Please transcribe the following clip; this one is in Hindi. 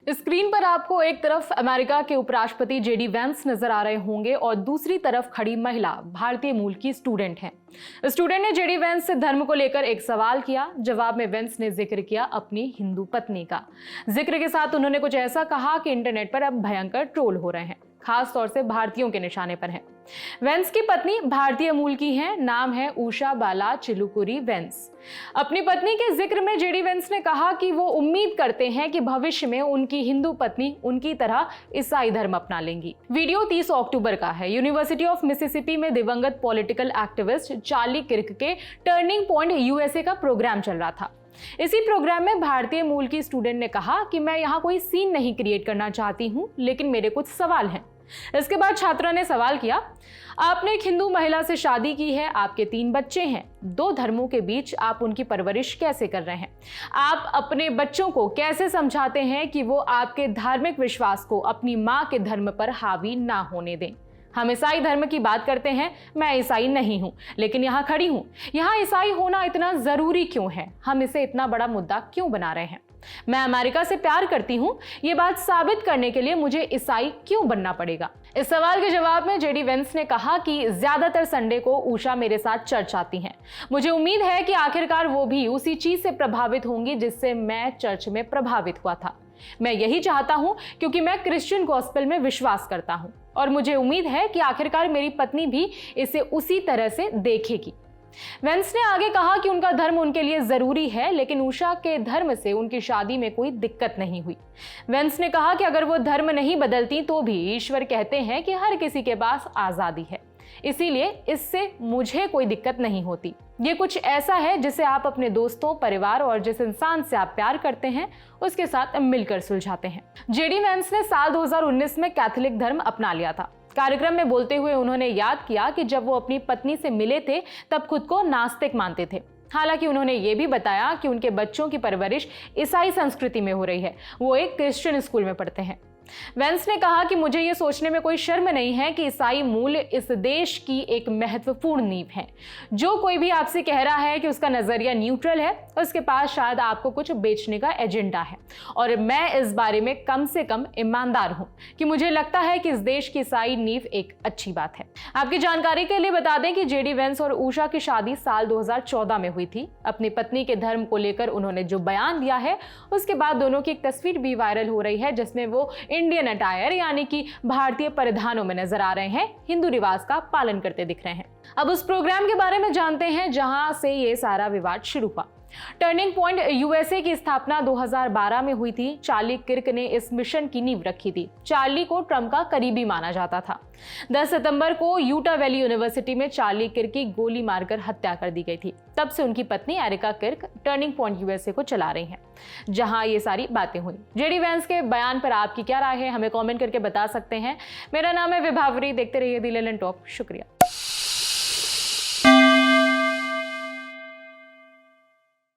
स्क्रीन पर आपको एक तरफ अमेरिका के उपराष्ट्रपति जेडी वेंस नजर आ रहे होंगे और दूसरी तरफ खड़ी महिला भारतीय मूल की स्टूडेंट हैं। स्टूडेंट ने जेडी वेंस से धर्म को लेकर एक सवाल किया। जवाब में वेंस ने जिक्र किया अपनी हिंदू पत्नी का। जिक्र के साथ उन्होंने कुछ ऐसा कहा कि इंटरनेट पर अब भयंकर ट्रोल हो रहे हैं, खास तौर से भारतीयों के निशाने पर हैं। वेंस की पत्नी भारतीय मूल की हैं, नाम है उषा बाला चिलुकुरी वेंस। अपनी पत्नी के जिक्र में जेडी वेंस ने कहा कि वो उम्मीद करते हैं कि भविष्य में उनकी हिंदू पत्नी उनकी तरह ईसाई धर्म अपना लेंगी। वीडियो 30 अक्टूबर का है। यूनिवर्सिटी ऑफ मिसिसिपी में दिवंगत पॉलिटिकल एक्टिविस्ट चार्ली किर्क के टर्निंग पॉइंट यूएसए का प्रोग्राम चल रहा था। इसी प्रोग्राम में भारतीय मूल की स्टूडेंट ने कहा कि मैं यहाँ कोई सीन नहीं क्रिएट करना चाहती हूँ, लेकिन मेरे कुछ सवाल हैं। इसके बाद छात्रा ने सवाल किया, आपने एक हिंदू महिला से शादी की है, आपके 3 बच्चे हैं, 2 धर्मों के बीच आप उनकी परवरिश कैसे कर रहे हैं? आप अपने बच्चों को कैसे समझाते हैं कि वो आपके धार्मिक विश्वास को अपनी माँ के धर्म पर हावी ना होने दें? हम ईसाई धर्म की बात करते हैं, मैं ईसाई नहीं हूं, लेकिन यहाँ खड़ी हूं। यहाँ ईसाई होना इतना जरूरी क्यों है? हम इसे इतना बड़ा मुद्दा क्यों बना रहे हैं? मैं अमेरिका से प्यार करती हूं, ये बात साबित करने के लिए मुझे ईसाई क्यों बनना पड़ेगा? इस सवाल के जवाब में जेडी वेंस ने कहा कि ज्यादातर संडे को उषा मेरे साथ चर्च आती हैं। मुझे उम्मीद है कि आखिरकार वो भी उसी चीज से प्रभावित होंगी जिससे मैं चर्च में प्रभावित हुआ था। मैं यही चाहता हूं क्योंकि मैं क्रिश्चियन गॉस्पेल में विश्वास करता हूं और मुझे उम्मीद है कि आखिरकार मेरी पत्नी भी इसे उसी तरह से देखेगी। वेंस ने आगे कहा कि उनका धर्म उनके लिए जरूरी है, लेकिन उषा के धर्म से उनकी शादी में कोई दिक्कत नहीं हुई। वेंस ने कहा कि अगर वो धर्म नहीं बदलती तो भी ईश्वर कहते हैं कि हर किसी के पास आजादी है, इसीलिए इससे मुझे कोई दिक्कत नहीं होती। ये कुछ ऐसा है जिसे आप अपने दोस्तों, परिवार और जिस इंसान से आप प्यार करते हैं उसके साथ मिलकर सुलझाते हैं। जेडी वेंस ने साल 2019 में कैथोलिक धर्म अपना लिया था। कार्यक्रम में बोलते हुए उन्होंने याद किया कि जब वो अपनी पत्नी से मिले थे तब खुद को नास्तिक मानते थे। हालांकि उन्होंने ये भी बताया कि उनके बच्चों की परवरिश ईसाई संस्कृति में हो रही है, वो एक क्रिश्चियन स्कूल में पढ़ते हैं। वेंस ने कहा कि मुझे ये सोचने में कोई शर्म नहीं है कि ईसाई मूल इस देश की एक महत्वपूर्ण नींव है। जो कोई भी आपसे कह रहा है कि उसका नजरिया न्यूट्रल है, उसके पास शायद आपको कुछ बेचने का एजेंडा है, और मैं इस बारे में कम से कम ईमानदार हूं कि मुझे लगता है कि इस देश की ईसाई नींव एक अच्छी बात है। आपकी जानकारी के लिए बता दें कि जेडी वेंस और उषा की शादी साल 2014 में हुई थी। अपनी पत्नी के धर्म को लेकर उन्होंने जो बयान दिया है उसके बाद दोनों की एक तस्वीर भी वायरल हो रही है, जिसमें वो इंडियन अटायर यानी कि भारतीय परिधानों में नजर आ रहे हैं, हिंदू रिवाज का पालन करते दिख रहे हैं। अब उस प्रोग्राम के बारे में जानते हैं जहां से ये सारा विवाद शुरू हुआ। टर्निंग पॉइंट यूएसए की स्थापना 2012 में हुई थी। चार्ली किर्क ने इस मिशन की नींव रखी थी। चार्ली को ट्रंप का करीबी माना जाता था। 10 सितंबर को यूटा वैली यूनिवर्सिटी में चार्ली किर्क की गोली मारकर हत्या कर दी गई थी। तब से उनकी पत्नी Erika Kirk Turning Point USA को चला रही हैं, जहां ये सारी बातें हुई। जेडी वेंस के बयान पर आपकी क्या राय है, हमें कमेंट करके बता सकते हैं। मेरा नाम है विभावरी, देखते रहिए दी लेलन टॉप। शुक्रिया।